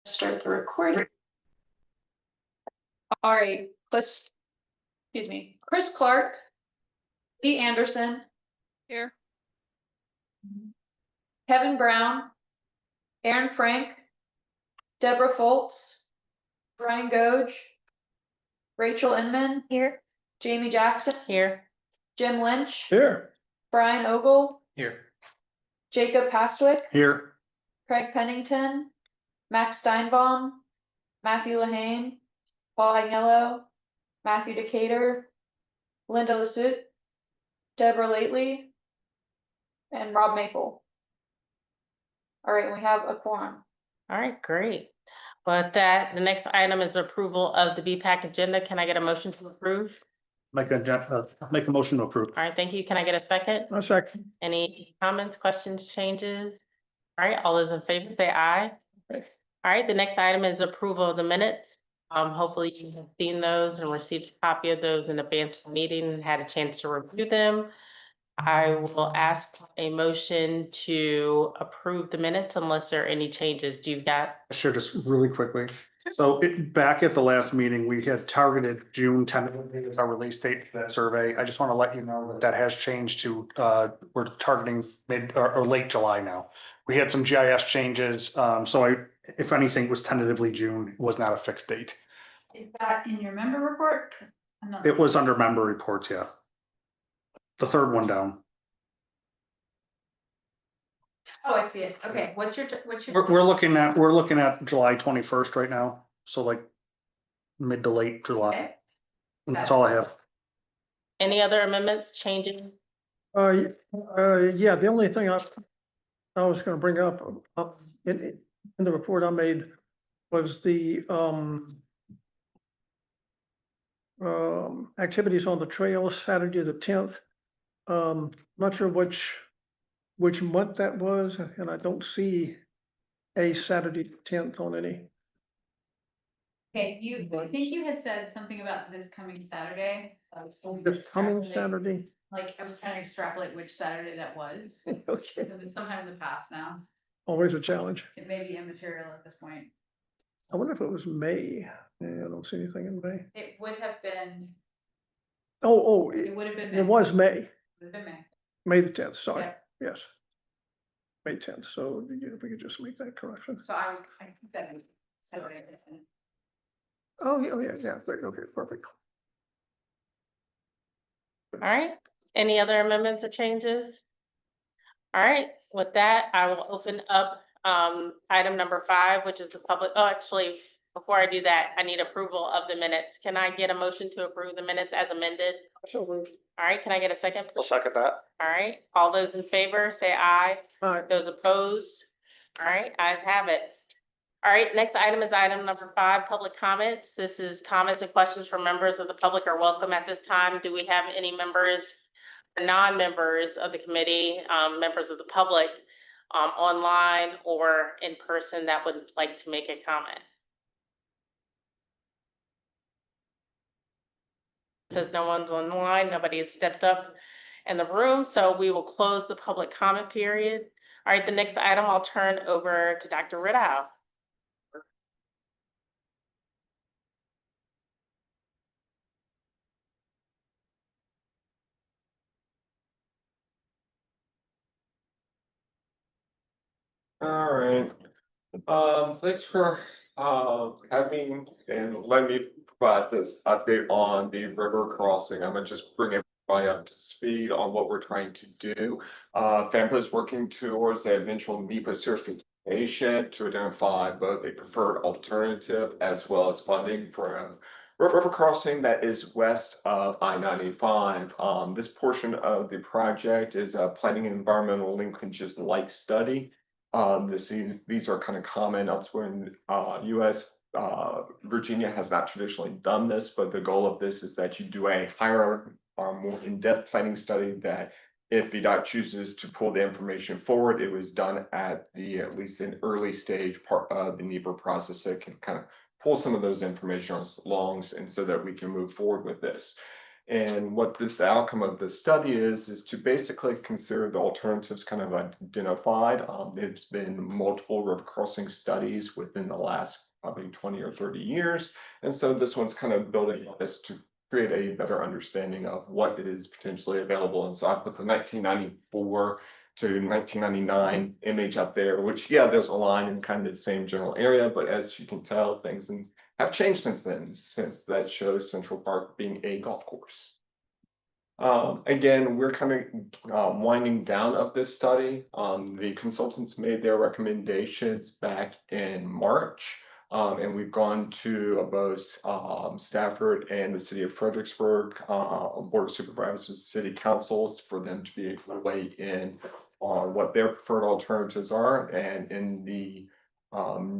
Start the recording. All right, Chris Clark, B. Anderson, Here. Kevin Brown, Aaron Frank, Deborah Foltz, Brian Goge, Rachel Inman. Here. Jamie Jackson. Here. Jim Lynch. Here. Brian Ogle. Here. Jacob Pastwick. Here. Craig Pennington. Max Steinbaum. Matthew Lehane. Paul Agnello. Matthew Decatur. Linda Lasut. Deborah Lately. And Rob Maple. All right, we have a quorum. All right, great. But that, the next item is approval of the BPAC agenda. Can I get a motion to approve? Make a motion to approve. All right, thank you. Can I get a second? A second. Any comments, questions, changes? All right, all those in favor say aye. Okay. All right, the next item is approval of the minutes. Hopefully you have seen those and received a copy of those in advance of the meeting and had a chance to review them. I will ask a motion to approve the minutes unless there are any changes. Do you've got? Sure, just really quickly. So back at the last meeting, we had targeted June 10th as our release date for that survey. I just want to let you know that that has changed to, we're targeting mid or late July now. We had some GIS changes, so if anything, was tentatively June, it was not a fixed date. Is that in your member report? It was under member reports, yeah. The third one down. Oh, I see it. Okay, what's your? We're looking at July 21st right now, so like mid to late July. Okay. And that's all I have. Any other amendments, changes? Yeah, the only thing I was gonna bring up in the report I made was the activities on the trails, Saturday the 10th. Not sure which month that was, and I don't see a Saturday 10th on any. Okay, I think you had said something about this coming Saturday. This coming Saturday? Like, I was trying to extrapolate which Saturday that was. Okay, It was sometime in the past now. always a challenge. It may be immaterial at this point. I wonder if it was May. Yeah, I don't see anything in May. It would have been, Oh, it would have been. it was May, It would have been May. May the 10th, sorry, Yeah. yes. May 10th, so if we could just make that correction. So I think that was Saturday. Oh, yeah, great, okay, perfect. All right, any other amendments or changes? All right, with that, I will open up item number 5, which is the public, oh, actually, before I do that, I need approval of the minutes. Can I get a motion to approve the minutes as amended? So moved. All right, can I get a second? I'll second that. All right, all those in favor, say aye. All right, Those opposed? All right, ayes have it. All right, next item is item number 5, public comments. This is comments and questions from members of the public are welcome at this time. Do we have any members, non-members of the committee, members of the public, online or in person that would like to make a comment? Says no one's online, nobody has stepped up in the room, so we will close the public comment period. All right, the next item I'll turn over to Dr. Riddau. All right. Thanks for having and letting me provide this update on the river crossing. I'm gonna just bring everybody up to speed on what we're trying to do. FAMPO is working towards the eventual NEPA certification to identify both a preferred alternative as well as funding for a river crossing that is west of I-95. This portion of the project is a planning and environmental linkages like study. These are kind of common elsewhere in US. Virginia has not traditionally done this, but the goal of this is that you do a higher, more in-depth planning study that if VDOT chooses to pull the information forward, it was done at least an early stage part of the NEPA process that can kind of pull some of those information along and so that we can move forward with this. And what the outcome of this study is to basically consider the alternatives kind of identified. There's been multiple river crossing studies within the last probably 20 or 30 years. And so this one's kind of building on this to create a better understanding of what is potentially available. And so I put the 1994 to 1999 image up there, which, yeah, there's a line in kind of the same general area, but as you can tell, things have changed since then, since that shows Central Park being a golf course. Again, we're kind of winding down of this study. The consultants made their recommendations back in March. And we've gone to both Stafford and the city of Fredericksburg, board of supervisors, city councils, for them to be able to weigh in on what their preferred alternatives are. And in the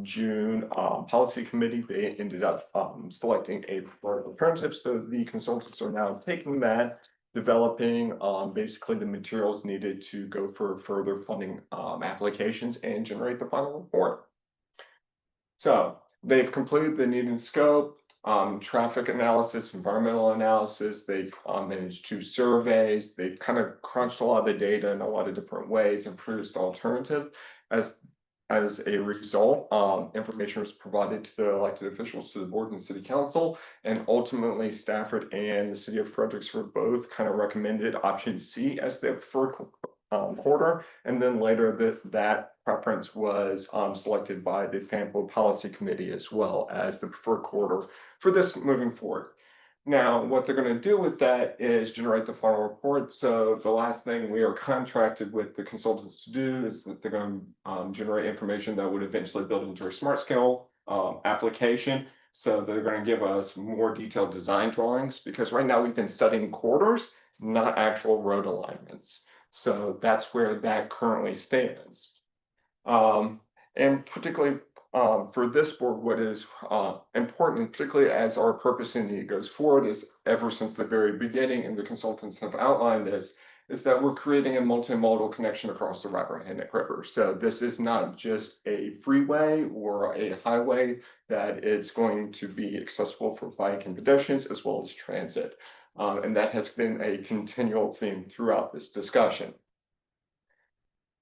June policy committee, they ended up selecting a preferred alternative. So the consultants are now taking that, developing basically the materials needed to go for further funding applications and generate the final report. So they've completed the need and scope, traffic analysis, environmental analysis. They've managed 2 surveys. They've kind of crunched a lot of the data in a lot of different ways and produced alternative. As a result, information was provided to the elected officials, to the board and city council, and ultimately Stafford and the city of Fredericksburg both kind of recommended option C as their preferred corridor. And then later that preference was selected by the FAMPO policy committee as well as the preferred corridor for this moving forward. Now, what they're going to do with that is generate the final report. So the last thing we are contracted with the consultants to do is that they're going to generate information that would eventually build into a smart scale application. So they're going to give us more detailed design drawings, because right now we've been studying corridors, not actual road alignments. So that's where that currently stands. And particularly for this board, what is important, particularly as our purpose in need goes forward, is ever since the very beginning, and the consultants have outlined this, is that we're creating a multimodal connection across the Rappahannock River. So this is not just a freeway or a highway, that it's going to be accessible for bike and pedestrians as well as transit. And that has been a continual theme throughout this discussion.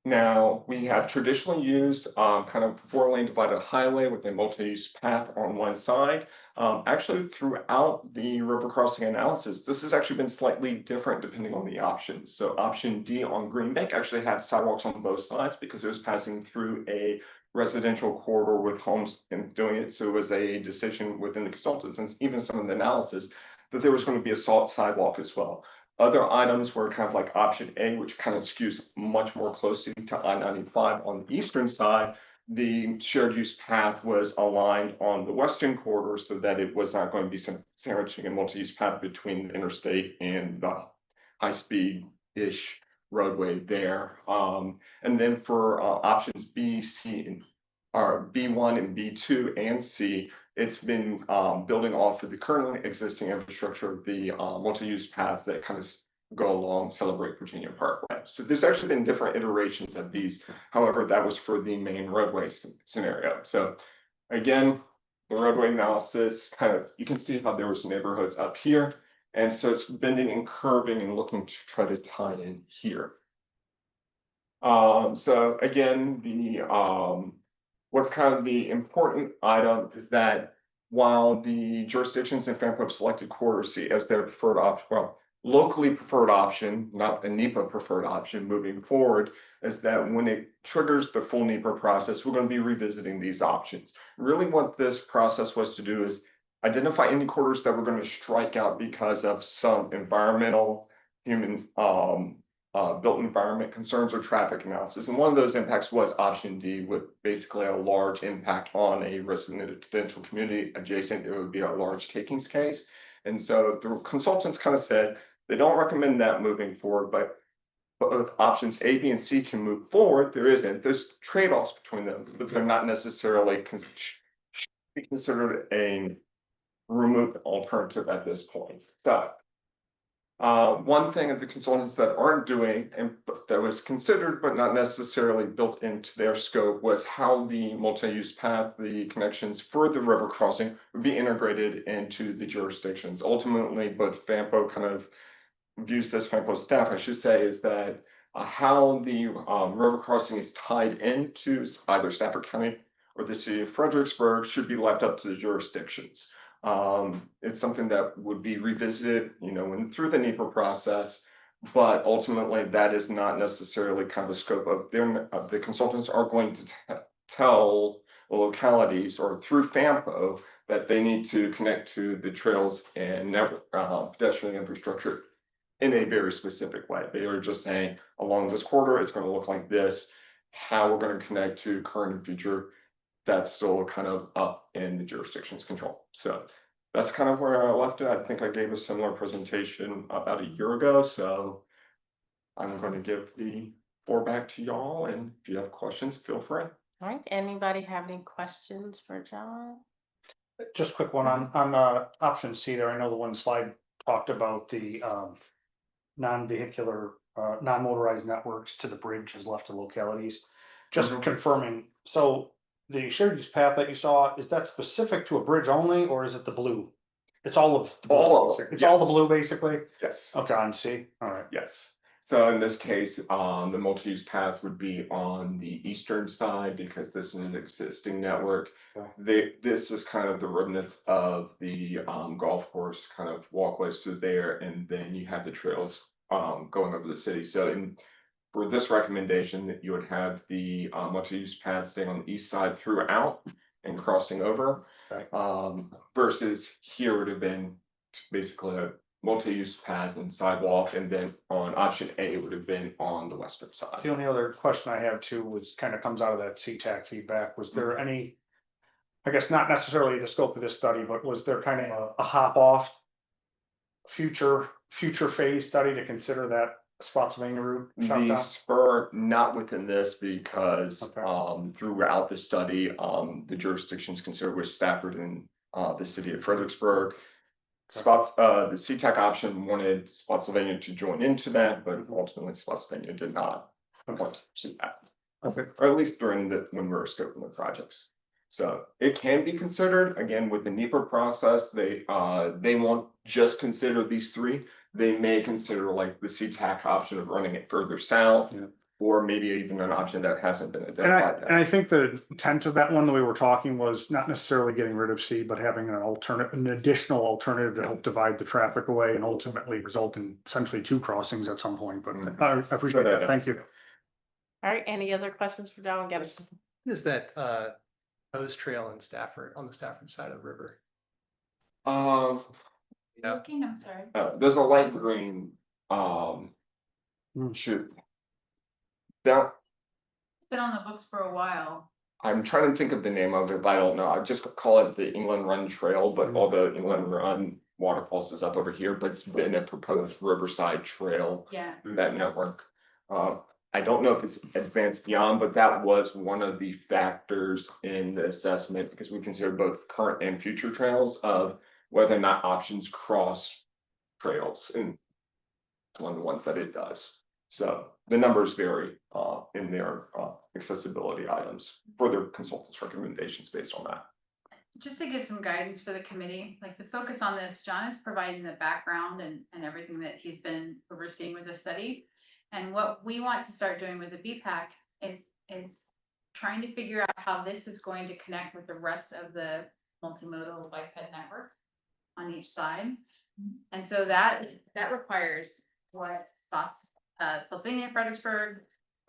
Now, we have traditionally used kind of 4-lane divided highway with a multi-use path on one side. Actually, throughout the river crossing analysis, this has actually been slightly different depending on the options. So option D on Green Bank actually had sidewalks on both sides because it was passing through a residential corridor with homes and doing it. So it was a decision within the consultants and even some of the analysis that there was going to be a sidewalk as well. Other items were kind of like option A, which kind of skews much more closely to I-95 on the eastern side. The shared use path was aligned on the western corridor so that it was not going to be sandwiching a multi-use path between the interstate and the high-speed-ish roadway there. And then for options B, C, and B1 and B2 and C, it's been building off of the currently existing infrastructure of the multi-use paths that kind of go along Celebrate Virginia Parkway. So there's actually been different iterations of these. However, that was for the main roadway scenario. So again, the roadway analysis kind of, you can see how there was neighborhoods up here. And so it's bending and curving and looking to try to tie in here. So again, the what's kind of the important item is that while the jurisdictions in FAMPO have selected corridor C as their preferred option, well, locally preferred option, not a NEPA preferred option moving forward, is that when it triggers the full NEPA process, we're going to be revisiting these options. Really what this process was to do is identify any corridors that we're going to strike out because of some environmental, human, built environment concerns or traffic analysis. And one of those impacts was option D, with basically a large impact on a residential community adjacent. It would be a large takings case. And so the consultants kind of said they don't recommend that moving forward, but both options A, B, and C can move forward. There's trade-offs between those, but they're not necessarily should be considered a removed alternative at this point. So One thing of the consultants that aren't doing and that was considered but not necessarily built into their scope was how the multi-use path, the connections for the river crossing would be integrated into the jurisdictions. Ultimately, both FAMPO kind of views this, FAMPO staff, I should say, is that how the river crossing is tied into either Stafford County or the city of Fredericksburg should be left up to the jurisdictions. It's something that would be revisited, through the NEPA process, but ultimately that is not necessarily kind of the scope of the consultants are going to tell the localities or through FAMPO that they need to connect to the trails and pedestrian infrastructure in a very specific way. They are just saying along this corridor, it's going to look like this. How we're going to connect to current and future, that's still kind of up in the jurisdiction's control. So that's kind of where I left it. I think I gave a similar presentation about a year ago. So I'm going to give the floor back to y'all. And if you have questions, feel free. All right, anybody have any questions for John? Just a quick one on option C there. I know the one slide talked about the non-vehicular, non-motorized networks to the bridge is left to localities. Just Mhm. confirming, so the shared use path that you saw, is that specific to a bridge only, or is it the blue? It's all of. the blue, All of it, It's all the yes. blue, basically? Yes. Okay, on C, all right. Yes. So in this case, the multi-use path would be on the eastern side because this is an existing network. This is kind of the remnants of the golf course kind of walkways through there, and then you have the trails going over the city. So for this recommendation, that you would have the multi-use path staying on the east side throughout and crossing over. Okay. Versus here would have been basically a multi-use path and sidewalk, and then on option A would have been on the western side. The only other question I have too was kind of comes out of that CTAC feedback. Was there any, I guess not necessarily the scope of this study, but was there kind of a hop off future phase study to consider that Spotsylvania route shut The down? spur, not within this because Okay. throughout the study, the jurisdictions considered with Stafford and the city of Fredericksburg. The CTAC option wanted Spotsylvania to join into that, but ultimately Spotsylvania did not want to see that. Okay. Or at least when we were scoping the projects. So it can be considered, again, with the NEPA process, they won't just consider these three. They may consider like the CTAC option of running it further south. Yeah. Or maybe even an option that hasn't been And identified I yet. think the intent of that one that we were talking was not necessarily getting rid of C, but having an additional alternative to help divide the traffic away and ultimately result in essentially two crossings at some point, but I appreciate that, thank you. All right, any other questions for John? Get us. Is that Post Trail in Stafford, on the Stafford side of the river? Yeah. Looking, I'm sorry. There's a light green, shoot. Down, It's been on the books for a while. I'm trying to think of the name of it, but I don't know. I just call it the England Run Trail, but all the England Run waterfalls is up over here, but it's been a proposed Riverside Trail Yeah. through that network. I don't know if it's advanced beyond, but that was one of the factors in the assessment because we considered both current and future trails of whether or not options cross trails, and it's one of the ones that it does. So the numbers vary in their accessibility items for their consultants' recommendations based on that. Just to give some guidance for the committee, like the focus on this, John is providing the background and everything that he's been overseeing with the study. And what we want to start doing with the BPAC is trying to figure out how this is going to connect with the rest of the multimodal bike ped network on each side. And so that requires what Spotsylvania, Fredericksburg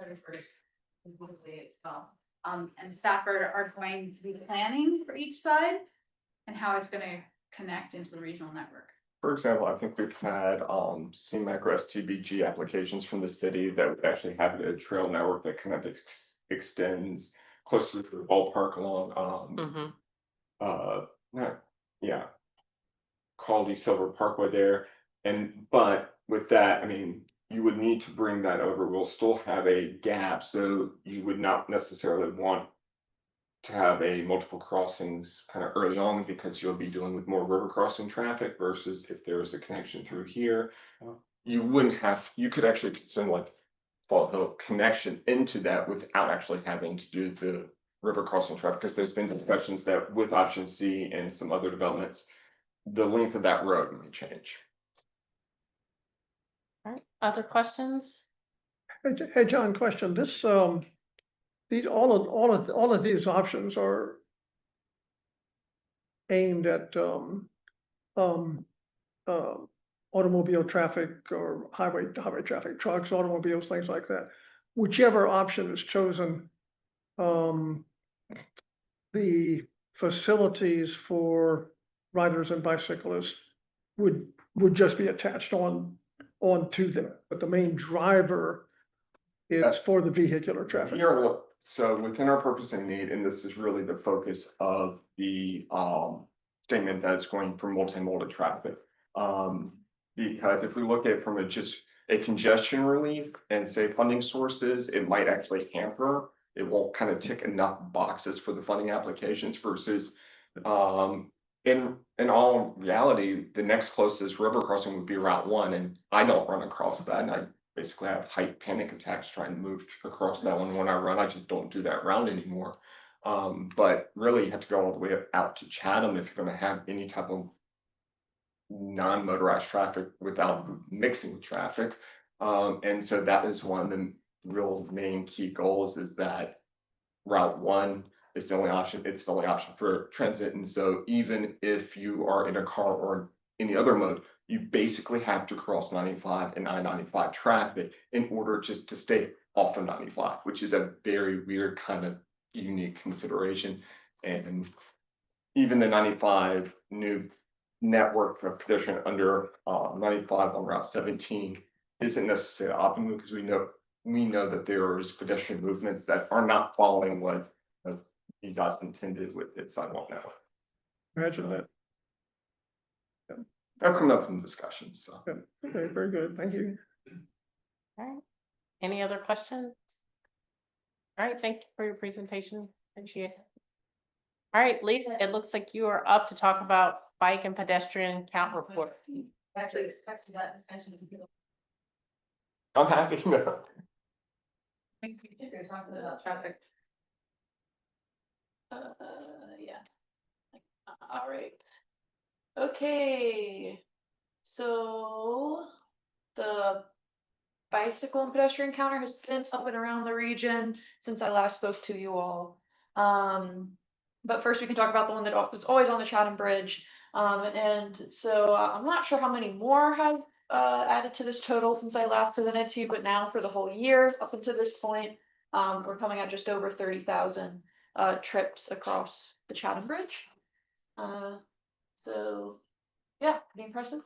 is itself. And Stafford are going to be planning for each side and how it's gonna connect into the regional network. For example, I think we've had CMAC or STBG applications from the city that would actually have a trail network that kind of extends closer to the ballpark along Caldy Silver Parkway there. But with that, I mean, you would need to bring that over. We'll still have a gap, so you would not necessarily want to have a multiple crossings kind of early on, because you'll be dealing with more river crossing traffic versus if there's a connection through here. You wouldn't have, you could actually consider like Fall Hill connection into that without actually having to do the river crossing traffic, because there's been discussions that with option C and some other developments, the length of that road may change. All right, other questions? Hey, John, question, these, all of these options are aimed at, automobile traffic or highway traffic, trucks, automobiles, things like that. Whichever option is chosen, the facilities for riders and bicyclists would just be attached onto them, but the main driver is for the vehicular traffic. Here, so within our purpose and need, and this is really the focus of the statement that's going for multimodal traffic. Because if we look at it from just a congestion relief and say funding sources, it might actually hamper. It won't kind of tick enough boxes for the funding applications versus in all reality, the next closest river crossing would be Route 1, and I don't run across that, and I basically have height panic attacks trying to move across that one. When I run, I just don't do that route anymore. But really you have to go all the way out to Chatham if you're gonna have any type of non-motorized traffic without mixing traffic. And so that is one of the real main key goals, is that Route 1 is the only option. It's the only option for transit. And so even if you are in a car or any other mode, you basically have to cross 95 and I-95 traffic in order just to stay off of 95, which is a very weird kind of unique consideration. And even the 95 new network for pedestrian under 95 on Route 17 isn't necessarily optimal, because we know that there's pedestrian movements that are not following what DDOT intended with its sidewalk network. Imagine that. That's coming up in discussions, so. Yeah. Okay, very good. Thank you. All right, any other questions? All right, thank you for your presentation, appreciate it. All right, Lisa, it looks like you are up to talk about bike and pedestrian count report. Actually expected that discussion. I'm happy to. You're talking about traffic. Yeah. All right. Okay. So the bicycle and pedestrian counter has been up and around the region since I last spoke to you all. But first we can talk about the one that was always on the Chatham Bridge. And so I'm not sure how many more have added to this total since I last presented to you, but now for the whole year up until this point, we're coming at just over 30,000 trips across the Chatham Bridge. So yeah, pretty impressive.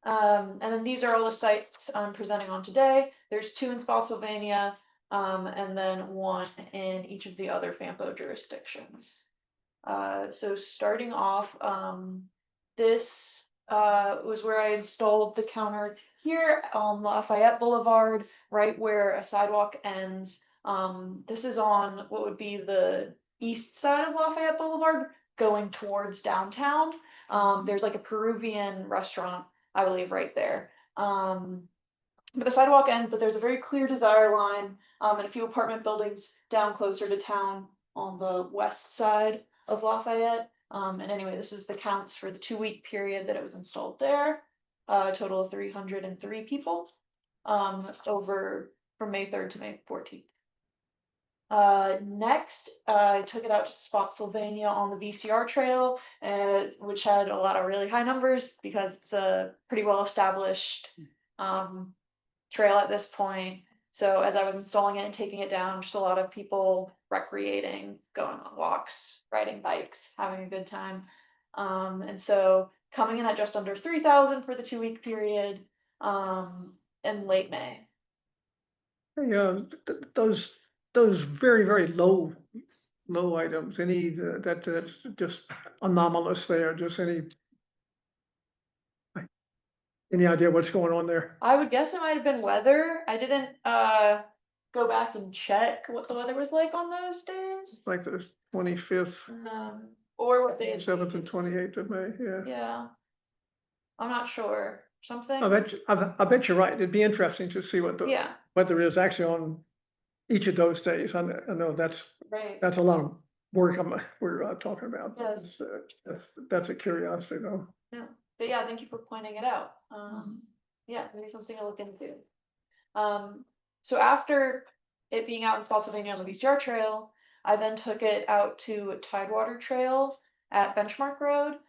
And then these are all the sites I'm presenting on today. There's 2 in Spotsylvania, and then 1 in each of the other FAMPO jurisdictions. So starting off, this was where I installed the counter here on Lafayette Boulevard, right where a sidewalk ends. This is on what would be the east side of Lafayette Boulevard going towards downtown. There's like a Peruvian restaurant, I believe, right there. But the sidewalk ends, but there's a very clear desire line and a few apartment buildings down closer to town on the west side of Lafayette. And anyway, this is the counts for the 2-week period that it was installed there. A total of 303 people over from May 3rd to May 14th. Next, I took it out to Spotsylvania on the VCR trail, which had a lot of really high numbers because it's a pretty well established trail at this point. So as I was installing it and taking it down, just a lot of people recreating, going on walks, riding bikes, having a good time. And so coming in at just under 3,000 for the 2-week period in late May. Hey, those very low items, any that's just anomalous there, just any idea what's going on there? I would guess it might have been weather. I didn't go back and check what the weather was like on those days. Like the 25th, Or what they. 7th and 28th of May, yeah. Yeah. I'm not sure, something, I bet you're right. It'd be interesting to see what the yeah, weather is actually on each of those days. I know right, that's a lot of work we're talking about. Yes. That's a curiosity though. but yeah, thank you for pointing it out, yeah, maybe something to look into. So after it being out in Spotsylvania on the VCR trail, I then took it out to Tidewater Trail at Benchmark Road.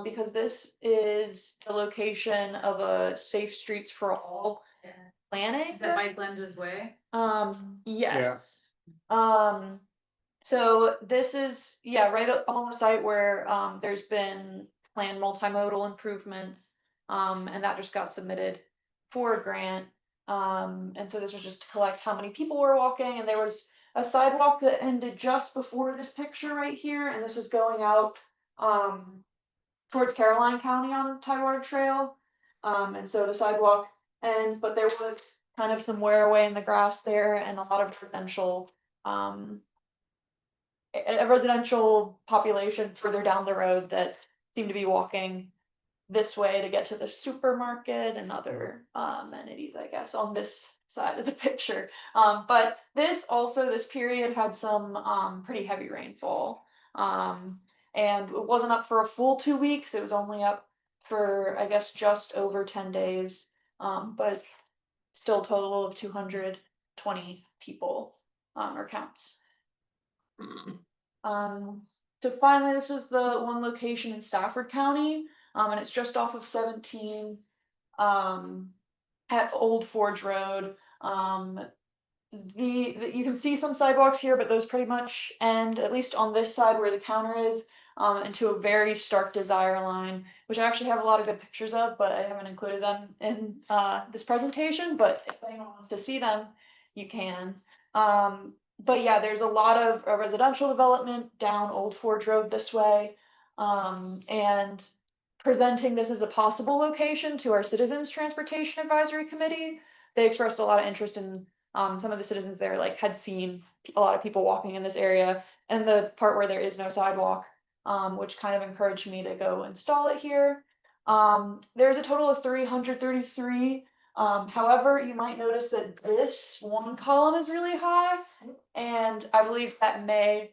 Because this is the location of a Safe Streets for All planning. Is that by Glenda's Way? Yes. So this is, yeah, right on the site where, there's been planned multimodal improvements. And that just got submitted for a grant. And so this was just to collect how many people were walking, and there was a sidewalk that ended just before this picture right here, and this is going out, towards Caroline County on Tidewater Trail. And so the sidewalk ends, but there was kind of some wear away in the grass there and a lot of residential, a residential population further down the road that seemed to be walking this way to get to the supermarket and other amenities, I guess, on this side of the picture. But this period had some pretty heavy rainfall. And it wasn't up for a full 2 weeks. It was only up for, I guess, just over 10 days. But still total of 220 people, or counts. So finally, this was the one location in Stafford County, and it's just off of 17, at Old Forge Road. You can see some sidewalks here, but those pretty much end, at least on this side where the counter is, into a very stark desire line, which I actually have a lot of good pictures of, but I haven't included them in this presentation. But if anyone wants to see them, you can. But yeah, there's a lot of residential development down Old Forge Road this way, and presenting this as a possible location to our Citizens Transportation Advisory Committee. They expressed a lot of interest in, some of the citizens there had seen a lot of people walking in this area and the part where there is no sidewalk, which kind of encouraged me to go install it here. There's a total of 333. However, you might notice that this one column is really high, and I believe that may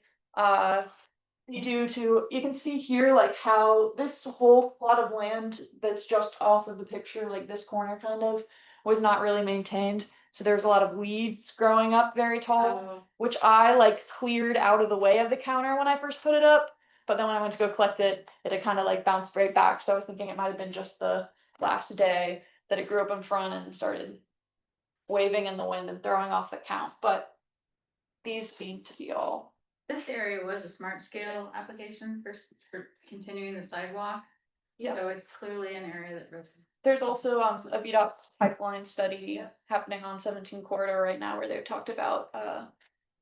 be due to, you can see here like how this whole plot of land that's just off of the picture, like this corner kind of, was not really maintained. So there's a lot of weeds growing up very tall, which I cleared out of the way of the counter when I first put it up. But then when I went to go collect it, it had kind of bounced right back. So I was thinking it might have been just the last day that it grew up in front and started waving in the wind and throwing off the count. But these seem to be all. This area was a smart scale application for continuing the sidewalk. Yeah. So it's clearly an area that really. There's also a BPAC pipeline study happening on 17 corridor right now where they've talked about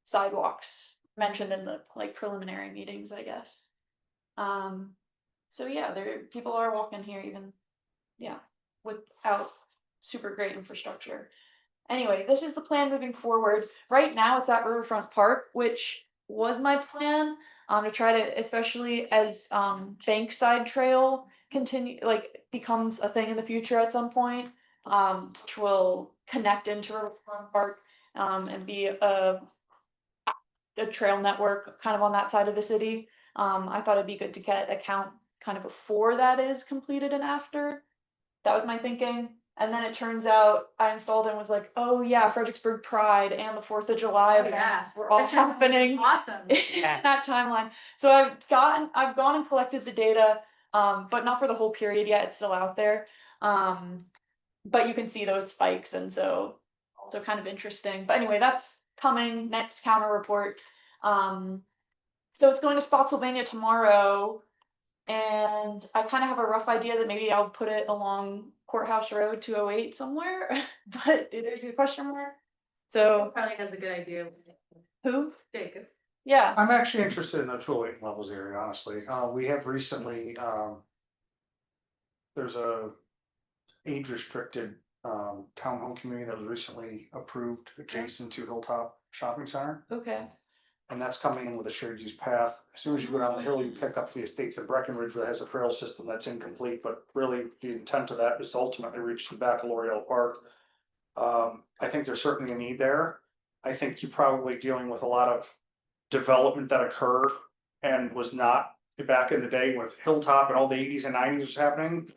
sidewalks mentioned in the preliminary meetings, I guess. So yeah, people are walking here even, yeah, without super great infrastructure. Anyway, this is the plan moving forward. Right now it's at Riverfront Park, which was my plan, to try to, especially as Bankside Trail becomes a thing in the future at some point, which will connect into Riverfront Park, and be a trail network kind of on that side of the city. I thought it'd be good to get a count kind of before that is completed and after. That was my thinking. And then it turns out I installed and was like, oh yeah, Fredericksburg Pride and the 4th of July events were all happening Awesome. in that timeline. So I've gone and collected the data, but not for the whole period yet. It's still out there. But you can see those spikes, and so also kind of interesting. But anyway, that's coming next counter report. So it's going to Spotsylvania tomorrow. And I kind of have a rough idea that maybe I'll put it along Courthouse Road 208 somewhere, but there's a question mark. So Probably has a good idea. who? Jacob. Yeah. I'm actually interested in the 208 levels area, honestly. We have recently, there's a age restricted townhome community that was recently approved adjacent to Hilltop Shopping Center. Okay, And that's coming in with a shared use path. As soon as you go down the hill, you pick up the estates of Breckenridge that has a trail system that's incomplete, but really the intent of that is to ultimately reach the back of L'Oreal Park. I think there's certainly a need there. I think you're probably dealing with a lot of development that occurred and was not back in the day with Hilltop and all the eighties and nineties was happening.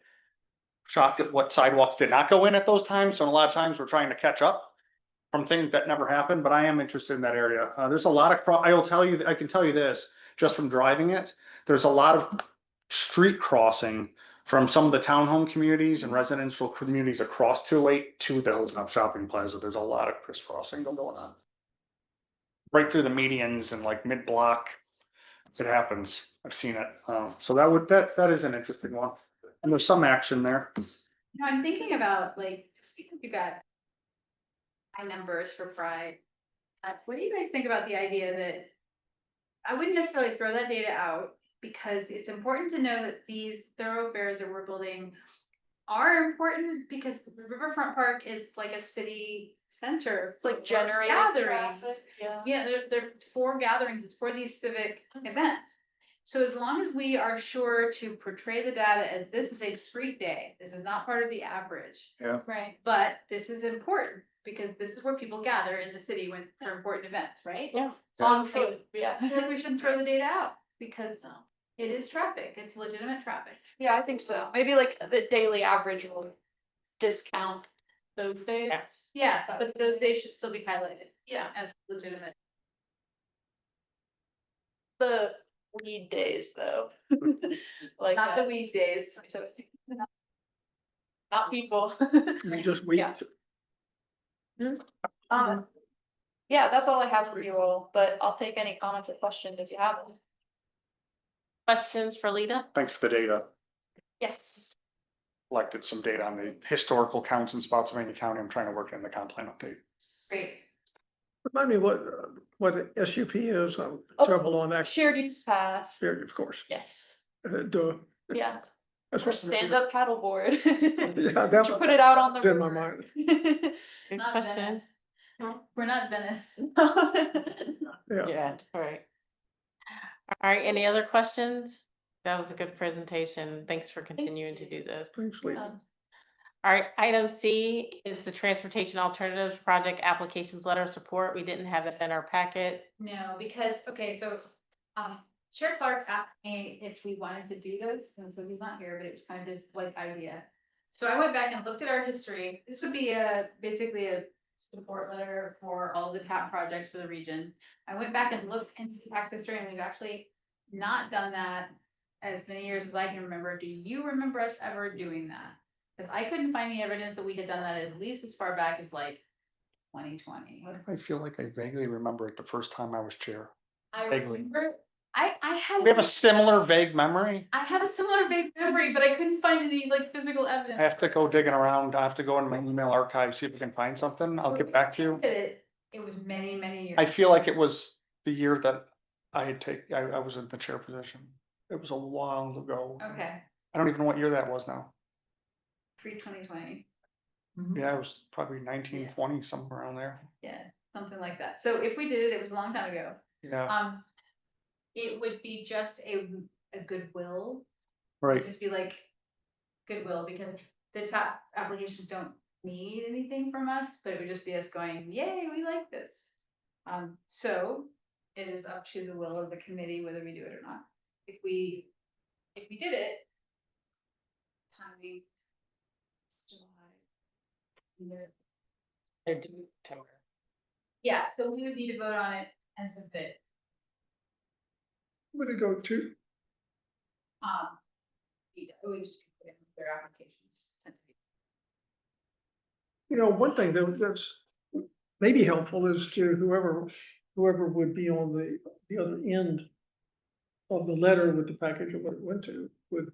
Shocked at what sidewalks did not go in at those times. So a lot of times we're trying to catch up from things that never happened, but I am interested in that area. There's a lot of, I will tell you, I can tell you this, just from driving it, there's a lot of street crossing from some of the townhome communities and residential communities across 208 to the Hilltop Shopping Plaza. There's a lot of crisscrossing going on. Right through the medians and like mid-block, it happens. I've seen it. So that is an interesting one. And there's some action there. I'm thinking about like, you got high numbers for Pride. What do you guys think about the idea that I wouldn't necessarily throw that data out because it's important to know that these thoroughfares that we're building are important because the Riverfront Park is like a city center. it's like for generating gatherings. traffic, yeah. Yeah, it's for gatherings, it's for these civic events. So as long as we are sure to portray the data as this is a discrete day, this is not part of the average, Right, but this is important because this is where people gather in the city when for important events, right? yeah. So On I feel foot, yeah. like we shouldn't throw the data out because it is traffic, it's legitimate traffic. Yeah, I think so. Maybe like the daily average will discount those days. Yeah, but those days should still be highlighted Yeah, as legitimate. the weed days though. Like, Not the weekdays. so, not people. We just wait. Yeah. Yeah, that's all I have for you all, but I'll take any comments or questions if you have them. Questions for Lita? Thanks for the data. Yes. Collected some data on the historical counts in Spotsylvania County. I'm trying to work in the comp plan update. Great. Remind me what SUP is, Oh, trouble on that, Shared use path, shared, of course. yes, Duh. yeah, That's or what. stand-up paddleboard. Yeah, that To was put it out on the in my river. mind. Good Not question. Venice. We're not Venice. Yeah. Yeah, all right. All right, any other questions? That was a good presentation. Thanks for continuing to do this. Thanks, Lee. All right, item C is the Transportation Alternatives Project Applications Letter of Support. We didn't have it in our packet. No, because, okay, so, Chair Clark asked me if we wanted to do this, and so he's not here, but it was kind of his like idea. So I went back and looked at our history. This would be basically a support letter for all the TAP projects for the region. I went back and looked into tax history and we've actually not done that as many years as I can remember. Do you remember us ever doing that? Because I couldn't find any evidence that we had done that at least as far back as like 2020. I feel like I vaguely remember it the first time I was chair. I Vaguely. remember, I had. We have a similar vague memory. I have a similar vague memory, but I couldn't find any like physical evidence. I have to go digging around. I have to go in my email archive, see if we can find something. I'll get back to you. It was many, many years. I feel like it was the year that I was in the chair position. It was a while ago. Okay, I don't even know what year that was now. pre-2020, Yeah, it was probably 1920, somewhere around there. yeah, something like that. So if we did it, it was a long time ago. Yeah, It would be just a goodwill. right. Just be like goodwill because the top applications don't need anything from us, but it would just be us going, yay, we like this. So it is up to the will of the committee whether we do it or not. If we did it, timing. July. Yeah, so we would need to vote on it as a bit. Where'd it go to? It would just put in their applications. sent to One thing that's maybe helpful is to whoever would be on the other end of the letter with the package of what it went to would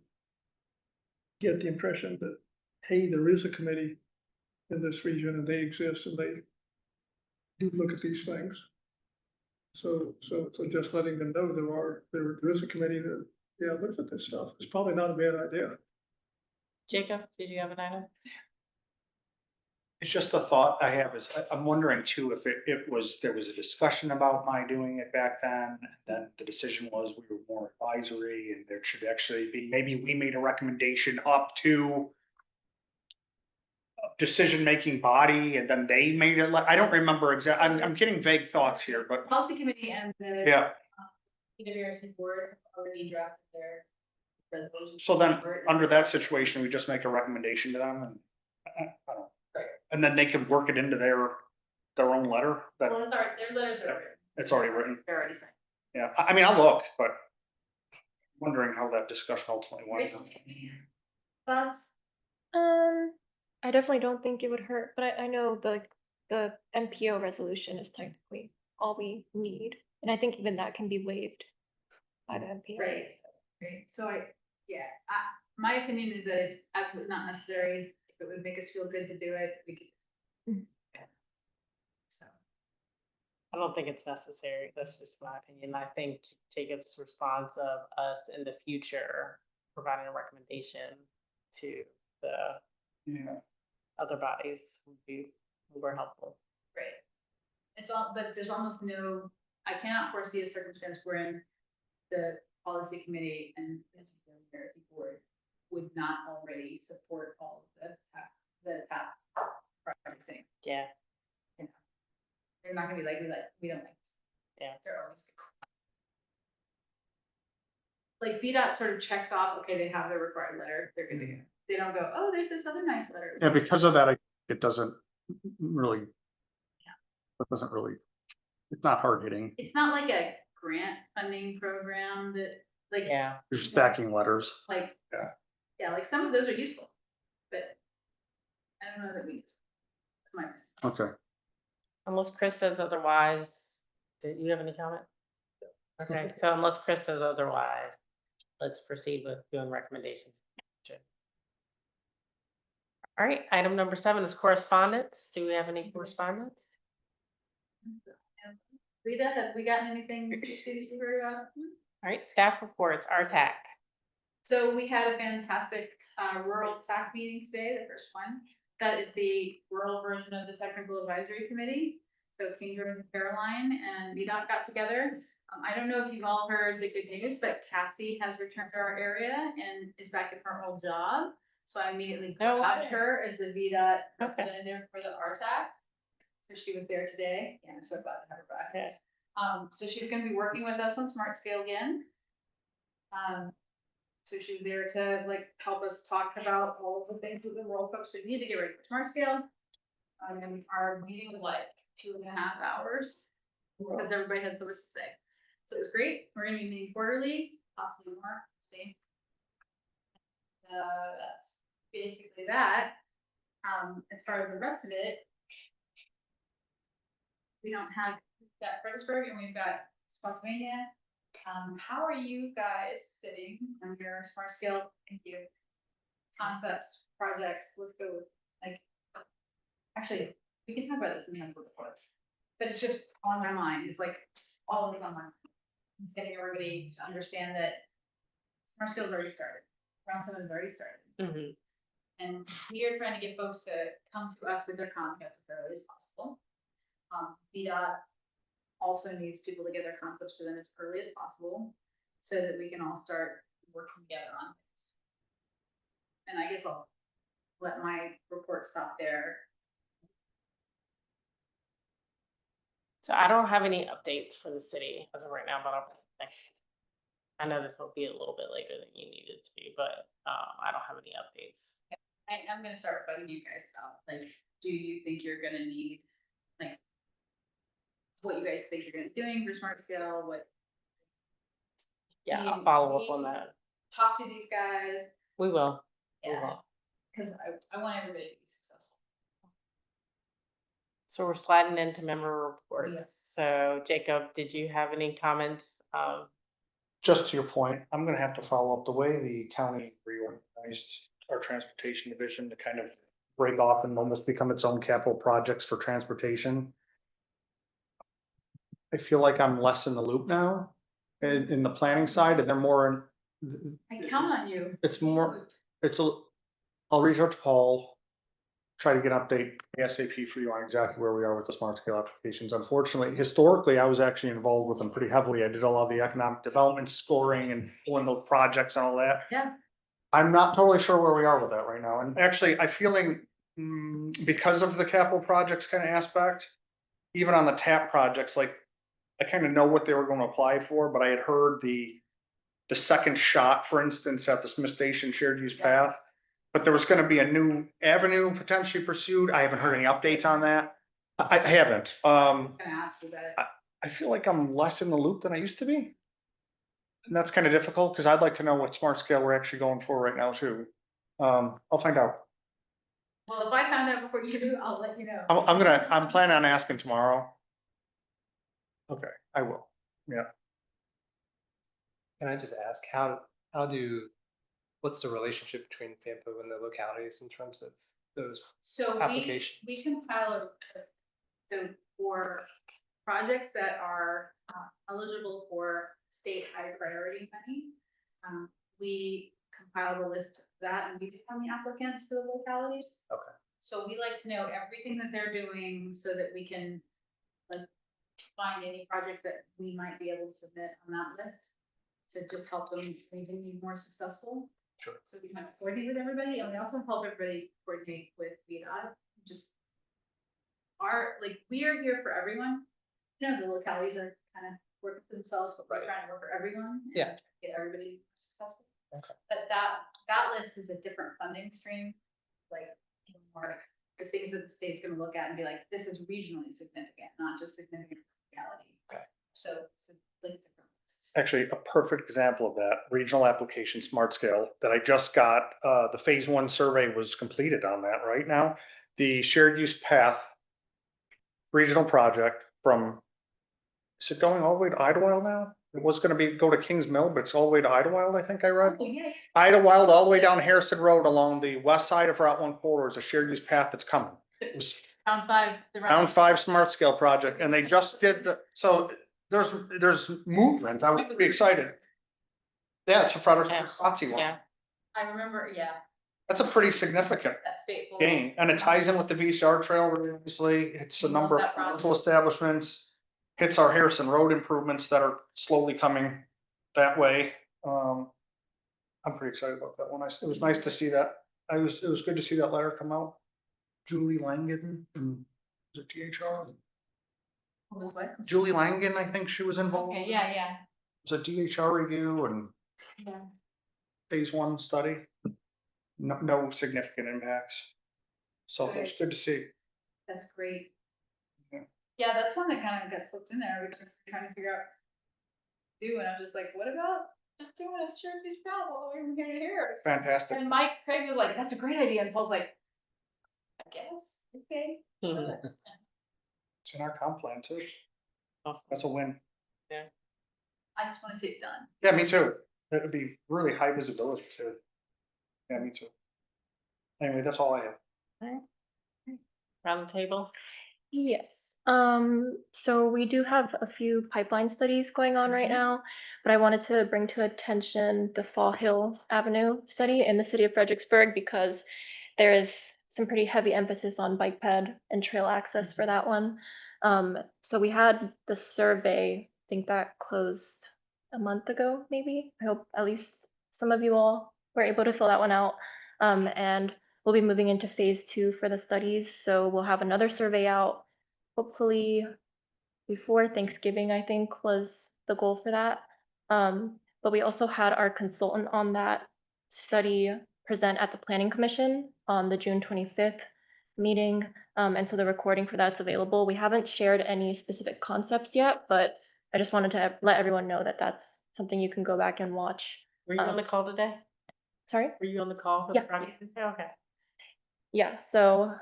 get the impression that, hey, there is a committee in this region and they exist and they do look at these things. So just letting them know there is a committee that, looks at this stuff. It's probably not a bad idea. Jacob, did you have an item? It's just a thought I have is, I'm wondering too, if it was, there was a discussion about my doing it back then. Then the decision was we were more advisory and there should actually be, maybe we made a recommendation up to decision-making body and then they made it, I don't remember I'm getting vague thoughts here, but Policy committee and the yeah. PWRC board already drafted their resolution. So then, under that situation, we just make a recommendation to them and, I don't know. And then they can work it into their own letter, that Well, it's already, their letters are written. it's already written. They're already signed. Yeah, I mean, I'll look, but wondering how that discussion ultimately went. Rachel, do you have any thoughts? I definitely don't think it would hurt, but I know the MPO resolution is technically all we need. And I think even that can be waived by the MPO. Right. Right, so my opinion is that it's absolutely not necessary. If it would make us feel good to do it, we could. Mhm. Yeah. So, I don't think it's necessary. That's just my opinion. I think Jacob's response of us in the future providing a recommendation to the Yeah, other bodies would be more helpful. right. It's all, but there's almost no, I cannot foresee a circumstance wherein the policy committee and the American board would not already support all of the top pricing. Yeah, They're not gonna be like, we don't like. Yeah. They're always. Like VDOT sort of checks off, okay, they have their required letter, they're good to go. They don't go, oh, there's this other nice letter. yeah, because of that, it doesn't really. It doesn't really, it's not hard hitting, It's not like a grant funding program that, like, yeah. you're stacking letters. like. Yeah. Yeah, like some of those are useful, but I don't know that we. It's my. Okay. Unless Chris says otherwise, did you have any comment? Okay, so unless Chris says otherwise, let's proceed with doing recommendations. All right, item number 7 is correspondence. Do we have any correspondence? Rita, have we gotten anything seriously heard about? All right, staff reports, RTAC. So we had a fantastic rural TAC meeting today, the first one. That is the rural version of the technical advisory committee. So Kendra and Caroline and VDOT got together. I don't know if you've all heard the good news, but Cassie has returned to our area and is back at her old job. So I immediately No grabbed way. her as the VDOT Okay. representative for the RTAC. So she was there today. Yeah, I'm so glad to have her back. Okay. So she's gonna be working with us on Smart Scale again. So she was there to like help us talk about all of the things that the rural folks would need to get ready for Smart Scale. And our meeting was like 2.5 hours because everybody had so much to say. So it was great. We're gonna be meeting quarterly, possibly more, see. That's basically that. As far as the rest of it, we don't have, we've got Fredericksburg and we've got Spotsylvania. How are you guys sitting on your Smart Scale? Thank you. Concepts, projects, let's go with, like, actually, we can talk about this in the number reports, but it's just on my mind. It's like all of it on my mind. It's getting everybody to understand that Smart Scale's already started. Round 7 has already started. Mhm. And we are trying to get folks to come to us with their concepts as early as possible. VDOT also needs people to get their concepts to them as early as possible so that we can all start working together on things. And I guess I'll let my report stop there. So I don't have any updates for the city as of right now, but I know this will be a little bit later than you need it to be, but I don't have any updates. I'm gonna start bugging you guys about, like, do you think you're gonna need, like, what you guys think you're gonna be doing for Smart Scale, what? Yeah, we- I'll follow up we on that. Talk to these guys, We will. We yeah, will. cause I want everybody to be successful. So we're sliding into member Yeah. reports. So Jacob, did you have any comments? Just to your point, I'm gonna have to follow up the way the county reorganized our transportation division to kind of break off and almost become its own capital projects for transportation. I feel like I'm less in the loop now in the planning side and they're more in. I count on you. It's more, I'll reach out to Paul. try to get an update ASAP for you on exactly where we are with the smart scale applications. Unfortunately, historically, I was actually involved with them pretty heavily. I did a lot of the economic development scoring and pulling those projects and all that. Yeah. I'm not totally sure where we are with that right now. And actually, I feeling, because of the capital projects kind of aspect, even on the TAP projects, like, I kind of know what they were going to apply for, but I had heard the second shot, for instance, at the Smith Station shared use path. But there was gonna be a new avenue potentially pursued. I haven't heard any updates on that. I haven't. I was gonna ask you that. I feel like I'm less in the loop than I used to be. And that's kind of difficult, because I'd like to know what smart scale we're actually going for right now too. I'll find out. Well, if I found out before you do, I'll let you know. I'm planning on asking tomorrow. Okay, I will. Yeah. Can I just ask, what's the relationship between FAMPO and the localities in terms of those? So we applications? compile so for projects that are eligible for state high priority money, we compile the list of that and we become the applicants for the localities. Okay. So we like to know everything that they're doing so that we can like find any project that we might be able to submit on that list to just help them make them be more successful. Sure. So we might coordinate with everybody, and we also help everybody coordinate with VDOT. Just we are here for everyone. You know, the localities are kind of working for themselves, but we're Right. trying to work for everyone. and Yeah. Get everybody successful. Okay. But that list is a different funding stream, like more the things that the state's gonna look at and be like, this is regionally significant, not just significant for reality. Okay. So it's a like different list. Actually, a perfect example of that, regional application smart scale that I just got, the phase 1 survey was completed on that right now. The shared use path regional project from, is it going all the way to Idlewild now? It was gonna go to Kings Mill, but it's all the way to Idlewild, I think I read. Oh, yeah. Idlewild all the way down Harrison Road along the west side of Route 1 corridor is a shared use path that's coming. It was Round 5. Round 5 smart scale project, and they just did so there's movement. I was pretty excited. Yeah, it's a Fredericksburg Spotsy one. Yeah. I remember, yeah, That's a pretty significant that fateful. gain, and it ties in with the VCR trail, obviously. It's a number of commercial establishments. Hits our Harrison Road improvements that are slowly coming that way. I'm pretty excited about that one. It was nice to see that. It was good to see that letter come out. Julie Langen from, is it DHR? What was what? Julie Langen, I think she was involved. Okay, yeah, yeah. It was a DHR review and Yeah. phase 1 study. No significant impacts. So it was good to see. That's great. Yeah. Yeah, that's one that kind of got slipped in there, because we're trying to figure out. And I'm just like, what about just doing a shared use path all the way from here to here? Fantastic. And Craig was like, that's a great idea, and Paul's like, I guess, okay. It's in our comp plan too. That's a win. I just wanna see it done. Yeah, me too. It would be really high visibility too. Yeah, me too. Anyway, that's all I have. Around the table. Yes, so we do have a few pipeline studies going on right Mhm. now, but I wanted to bring to attention the Fall Hill Avenue study in the city of Fredericksburg because there is some pretty heavy emphasis on bike ped and trail access for that one. So we had the survey, I think that closed a month ago, maybe. I hope at least some of you all were able to fill that one out. And we'll be moving into phase 2 for the studies, so we'll have another survey out, hopefully before Thanksgiving, I think was the goal for that. But we also had our consultant on that study present at the Planning Commission on the June 25th meeting. And so the recording for that's available. We haven't shared any specific concepts yet, but I just wanted to let everyone know that that's something you can go back and watch. Were you on the call today? Sorry? Were you on the call? Yeah. Okay. Yeah, so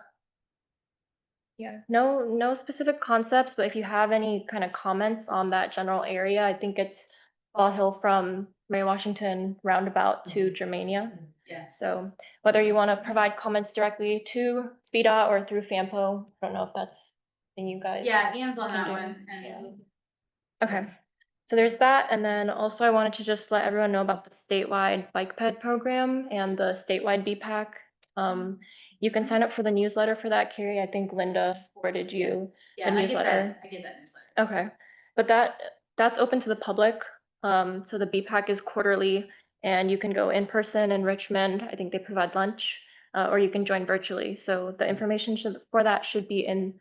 yeah, no specific concepts, but if you have any kind of comments on that general area, I think it's Fall Hill from Mary Washington roundabout to Germania. Yeah. So whether you want to provide comments directly to SPDOT or through FAMPO, I don't know if that's something you guys. Yeah, Ian's on that do. one, Yeah. and Okay, so there's that, and then also I wanted to just let everyone know about the statewide bike ped program and the statewide BPAC. You can sign up for the newsletter for that, Carrie. I think Linda forwarded you. Yeah, I get newsletter. that, I get that newsletter. Okay, but that's open to the public. So the BPAC is quarterly and you can go in person in Richmond. I think they provide lunch, or you can join virtually. So the information for that should be in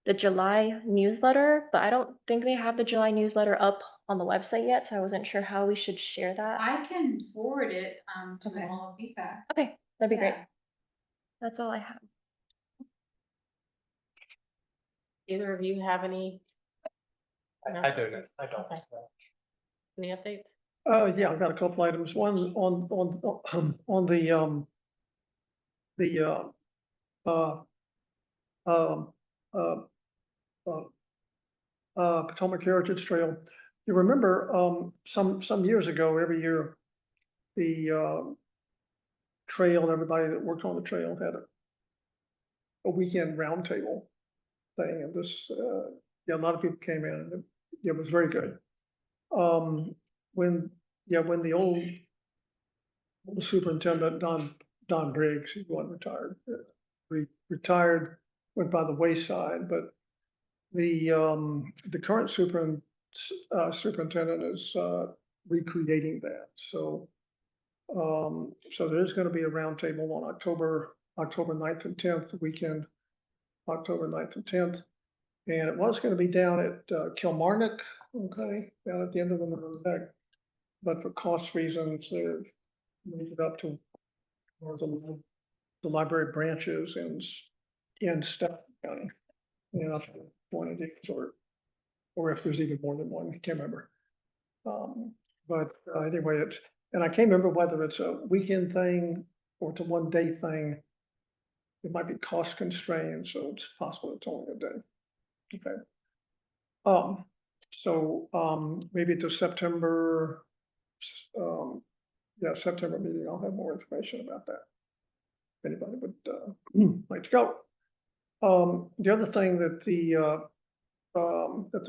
the July newsletter, but I don't think they have the July newsletter up on the website yet, so I wasn't sure how we should share that. I can forward it, to Okay. all of feedback. Okay, that'd be great. Yeah. That's all I have. Either of you have any, I don't know. I don't. Okay. any updates? Yeah, I've got a couple items. One on the Potomac Heritage Trail. You remember, some years ago, every year, the trail, everybody that worked on the trail had a weekend roundtable thing, and this, yeah, a lot of people came in, and it was very good. When the old superintendent, Don Briggs, he wasn't retired, retired, went by the wayside, but the current superintendent is recreating that, so there's gonna be a roundtable on October 9th and 10th, the weekend, October 9th and 10th. And it was gonna be down at Kilmarnock, okay, down at the end of the Merrimack. But for cost reasons, they've moved it up to where the library branches in Stafford County. You know, one of these, or if there's even more than one, I can't remember. But anyway, and I can't remember whether it's a weekend thing or it's a 1 day thing. It might be cost constrained, so it's possible it's only a day. Okay. Maybe it's a September, September meeting, I'll have more information about that. If anybody would like to go. The other thing that the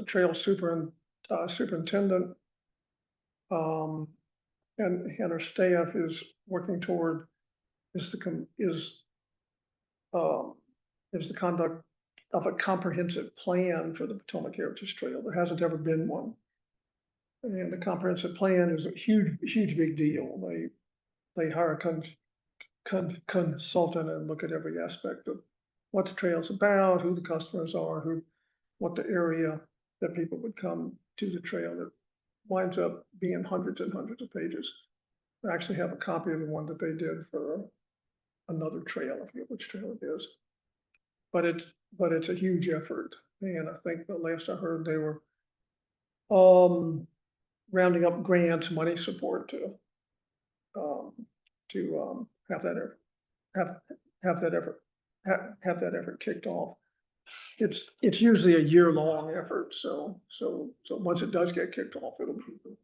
trail superintendent and her staff is working toward is the conduct of a comprehensive plan for the Potomac Heritage Trail. There hasn't ever been one. And the comprehensive plan is a huge big deal. They hire a consultant and look at every aspect of what the trail's about, who the customers are, what the area that people would come to the trail. That winds up being hundreds and hundreds of pages. I actually have a copy of the one that they did for another trail. I forget which trail it is. But it's a huge effort. And I think the last I heard, they were rounding up grants, money support to have that effort kicked off. It's usually a year-long effort, so once it does get kicked off, it'll be,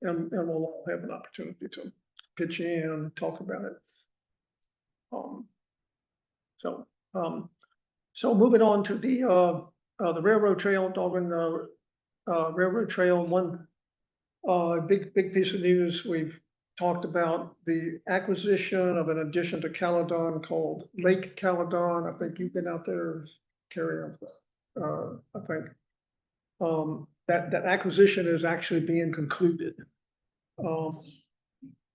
and we'll all have an opportunity to pitch in and talk about it. So moving on to the railroad trail, railroad trail. One big piece of news, we've talked about the acquisition of an addition to Caledon called Lake Caledon. I think you've been out there, Carrie, I think. That acquisition is actually being concluded. Yeah,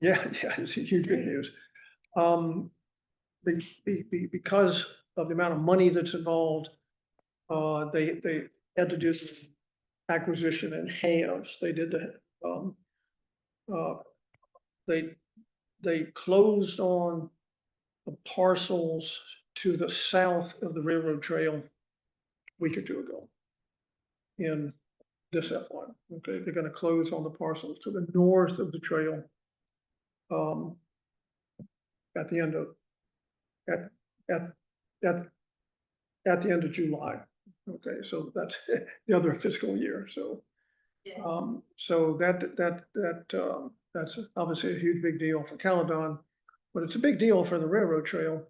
it's huge big news. Because of the amount of money that's involved, they had to do the acquisition in halves. They did they closed on the parcels to the south of the railroad trail a week or two ago in this F1. Okay, they're going to close on the parcels to the north of the trail at the end of July. Okay, so that's the other fiscal year. So, Yeah. So that's obviously a huge big deal for Caledon, but it's a big deal for the railroad trail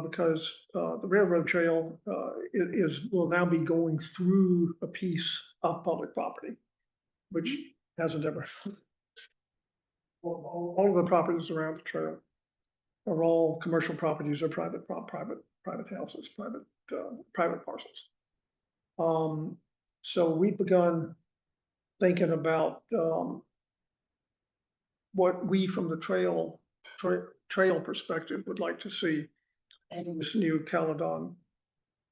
because the railroad trail will now be going through a piece of public property, which hasn't ever. All of the properties around the trail are all commercial properties or private houses, private parcels. So we've begun thinking about, what we from the trail perspective would like to see in this new Caledon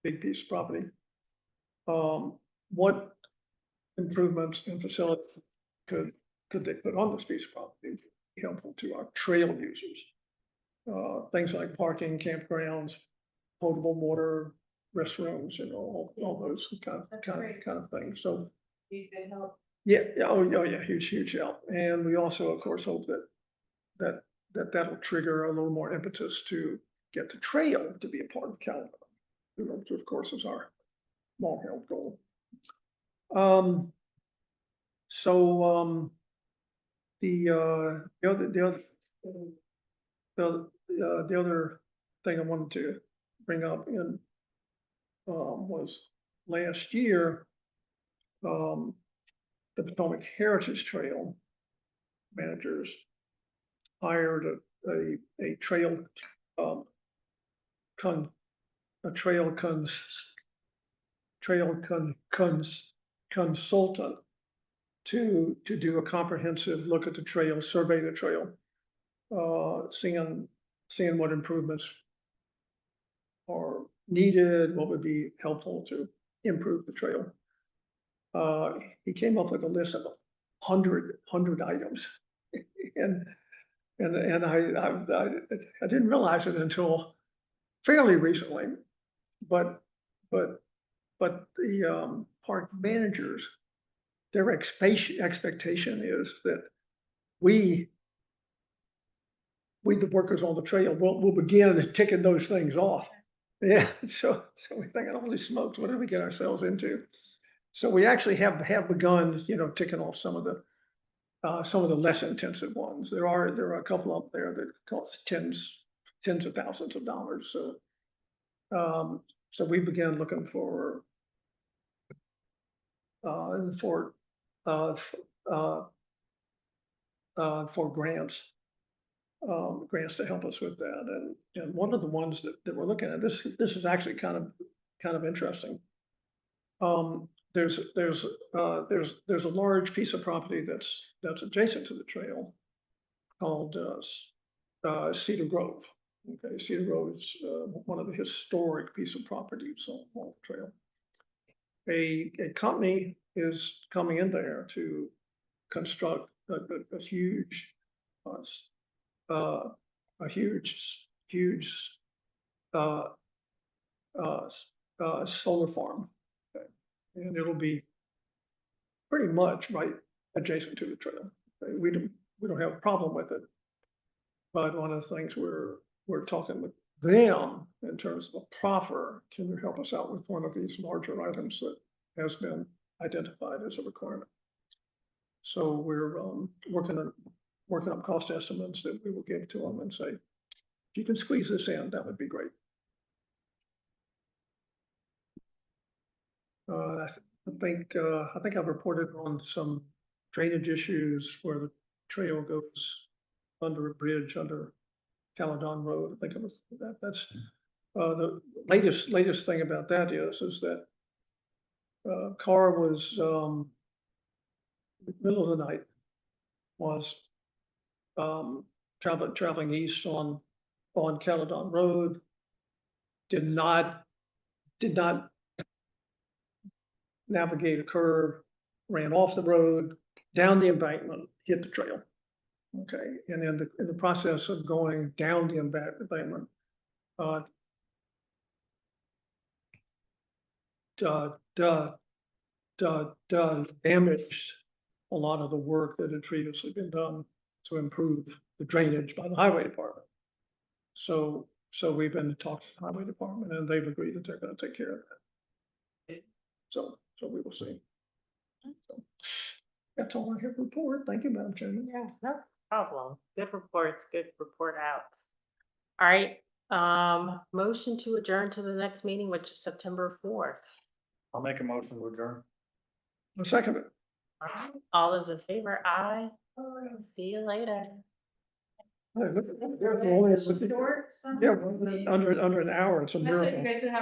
big piece of property. What improvements and facilities could they put on this piece of property to be helpful to our trail users? Things like parking, campgrounds, potable water, restrooms, you know, all those kind of things. So These could help. yeah, yeah, huge help. And we also, of course, hope that'll trigger a little more impetus to get the trail to be a part of Caledon, which of course is our long-held goal. The other thing I wanted to bring up was last year, the Potomac Heritage Trail managers hired a trail consultant to do a comprehensive look at the trail, survey the trail, seeing what improvements are needed, what would be helpful to improve the trail. He came up with a list of 100 items. And I didn't realize it until fairly recently, but the park managers, their expectation is that we the workers on the trail will begin ticking those things off. Yeah, so we think, holy smokes, what did we get ourselves into? So we actually have begun, you know, ticking off some of the less intensive ones. There are a couple up there that cost tens of thousands of dollars. So we began looking for grants to help us with that. And one of the ones that we're looking at, this is actually kind of interesting. There's a large piece of property that's adjacent to the trail called Cedar Grove. Okay, Cedar Grove is one of the historic piece of properties on the trail. A company is coming in there to construct a huge solar farm. Okay. And it'll be pretty much right adjacent to the trail. Okay. We don't have a problem with it. But one of the things we're talking with them in terms of a proffer, can you help us out with one of these larger items that has been identified as a requirement? So we're working up cost estimates that we will give to them and say, if you can squeeze this in, that would be great. I think I've reported on some drainage issues where the trail goes under a bridge under Caledon Road. I think it was that's the latest thing about that is that car was middle of the night was traveling east on Caledon Road, did not navigate a curve, ran off the road, down the embankment, hit the trail. Okay, and in the process of going down the embankment, damaged a lot of the work that had previously been done to improve the drainage by the highway department. So we've been talking to the highway department and they've agreed that they're going to take care of that. So we will see. So, that's all I have to report. Thank you, Madam Chairman. Yeah, no problem. Good reports, good report outs. All right, motion to adjourn to the next meeting, which is September 4th. I'll make a motion to adjourn. I'll second it. All those in favor, aye. See you later. Yeah, under an hour, it's a I thought you miracle. guys would have